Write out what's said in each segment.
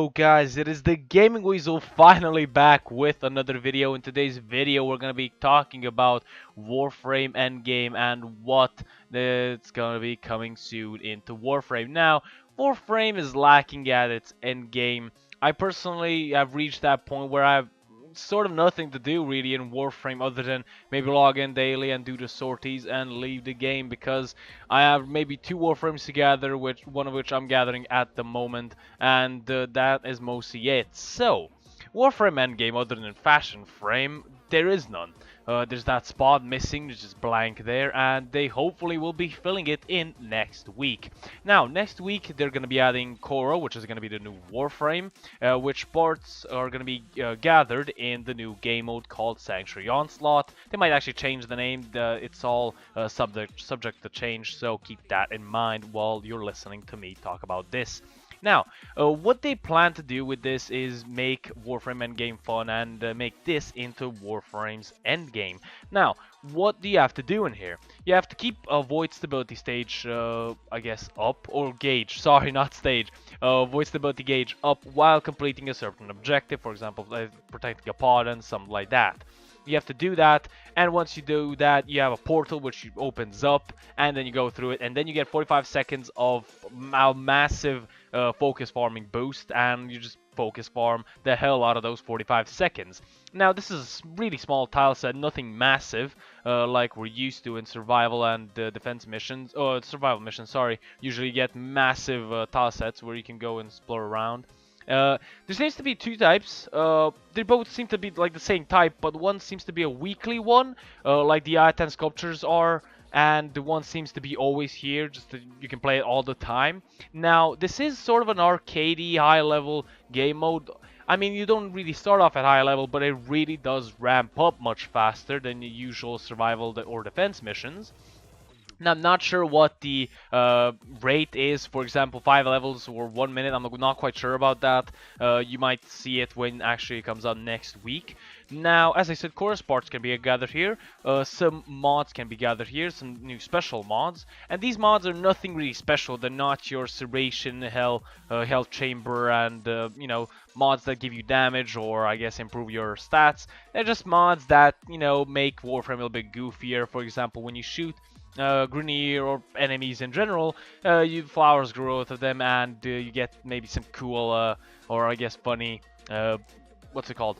Hello guys, it is the Gaming Weasel finally back with another video. In today's video we're going to be talking about Warframe Endgame and what it's going to be coming soon into Warframe. Now, Warframe is lacking at its endgame. I personally have reached that point where I've sort of nothing to do really in Warframe other than maybe log in daily and do the sorties and leave the game, because I have maybe 2 Warframes to gather, which one of which I'm gathering at the moment, and that is mostly it. So, Warframe Endgame, other than Fashion Frame, there is none. There's that spot missing, which is blank there, and they hopefully will be filling it in next week. Now, next week they're going to be adding Koro, which is going to be the new Warframe, which parts are going to be gathered in the new game mode called Sanctuary Onslaught. They might actually change the name. It's all subject to change, so keep that in mind while you're listening to me talk about this. Now, what they plan to do with this is make Warframe Endgame fun and make this into Warframe's Endgame. Now, what do you have to do in here? You have to keep Void Stability Stage, I guess, up, or Gauge, sorry, not Stage, Void Stability Gauge up while completing a certain objective, for example, protecting a pod and something like that. You have to do that, and once you do that, you have a portal which opens up, and then you go through it, and then you get 45 seconds of a massive focus farming boost, and you just focus farm the hell out of those 45 seconds. Now, this is a really small tile set, nothing massive, like we're used to in survival and defense missions, survival missions, sorry. Usually you get massive tile sets where you can go and explore around. There seems to be 2 types. They both seem to be like the same type, but one seems to be a weekly one, like the I-10 sculptures are, and the one seems to be always here, just that you can play it all the time. Now, this is sort of an arcadey, high-level game mode. I mean, you don't really start off at high level, but it really does ramp up much faster than the usual survival or defense missions. Now, I'm not sure what the rate is, for example, 5 levels or 1 minute. I'm not quite sure about that. You might see it when actually it comes out next week. Now, as I said, chorus parts can be gathered here. Some mods can be gathered here, some new special mods. And these mods are nothing really special. They're not your Serration, Health Chamber, and, you know, mods that give you damage or, I guess, improve your stats. They're just mods that, you know, make Warframe a little bit goofier. For example, when you shoot Grenier or enemies in general, flowers grow out of them, and you get maybe some cool or I guess funny what's it called,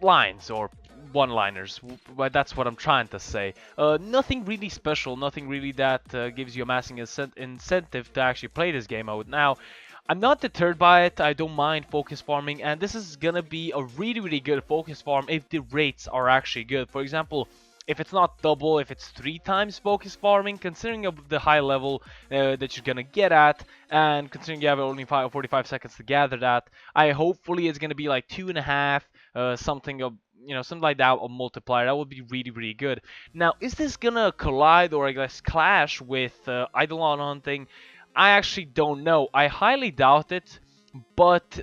lines or one-liners. But that's what I'm trying to say. Nothing really special, nothing really that gives you a massive incentive to actually play this game out. Now, I'm not deterred by it. I don't mind focus farming, and this is gonna be a really good focus farm if the rates are actually good. For example, if it's not double, if it's 3 times focus farming, considering of the high level that you're gonna get at, and considering you have only 45 seconds to gather that, hopefully it's gonna be like 2.5, something of, you know, something like that, a multiplier. That would be really good. Now, is this gonna collide or I guess clash with Eidolon hunting? I actually don't know. I highly doubt it, but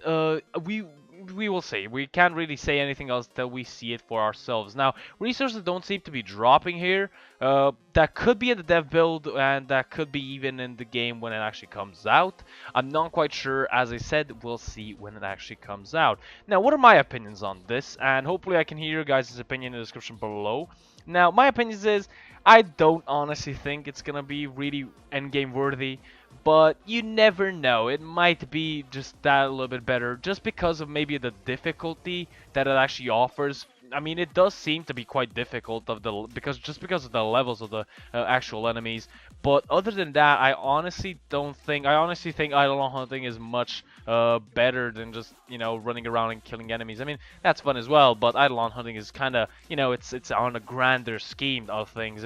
we will see. We can't really say anything else till we see it for ourselves. Now, resources don't seem to be dropping here. That could be in the dev build, and that could be even in the game when it actually comes out. I'm not quite sure. As I said, we'll see when it actually comes out. Now, what are my opinions on this? And hopefully I can hear your guys' opinion in the description below. Now, my opinions is, I don't honestly think it's gonna be really endgame worthy, but you never know. It might be just that a little bit better, just because of maybe the difficulty that it actually offers. I mean, it does seem to be quite difficult because of the levels of the actual enemies. But other than that, I honestly think Eidolon hunting is much better than just, you know, running around and killing enemies. I mean, that's fun as well, but Eidolon hunting is kind of, you know, it's on a grander scheme of things.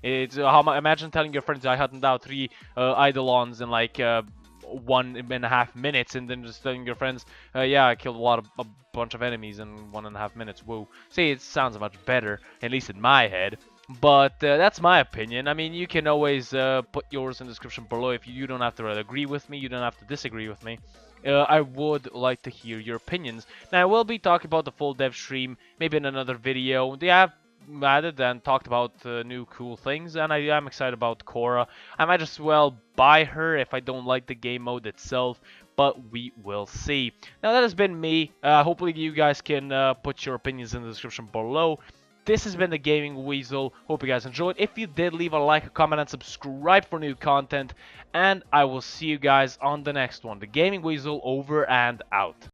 Imagine telling your friends I hunted out 3 Eidolons in like 1.5 minutes, and then just telling your friends, yeah, I killed a bunch of enemies in 1.5 minutes. Whoa. See, it sounds much better, at least in my head. But that's my opinion. I mean, you can always put yours in the description below. If you don't have to agree with me, you don't have to disagree with me. I would like to hear your opinions. Now, I will be talking about the full dev stream, maybe in another video. They have added and talked about new cool things, and I am excited about Cora. I might as well buy her if I don't like the game mode itself, but we will see. Now that has been me. Hopefully you guys can put your opinions in the description below. This has been the Gaming Weasel. Hope you guys enjoyed. If you did, leave a like, a comment, and subscribe for new content. And I will see you guys on the next one. The Gaming Weasel over and out.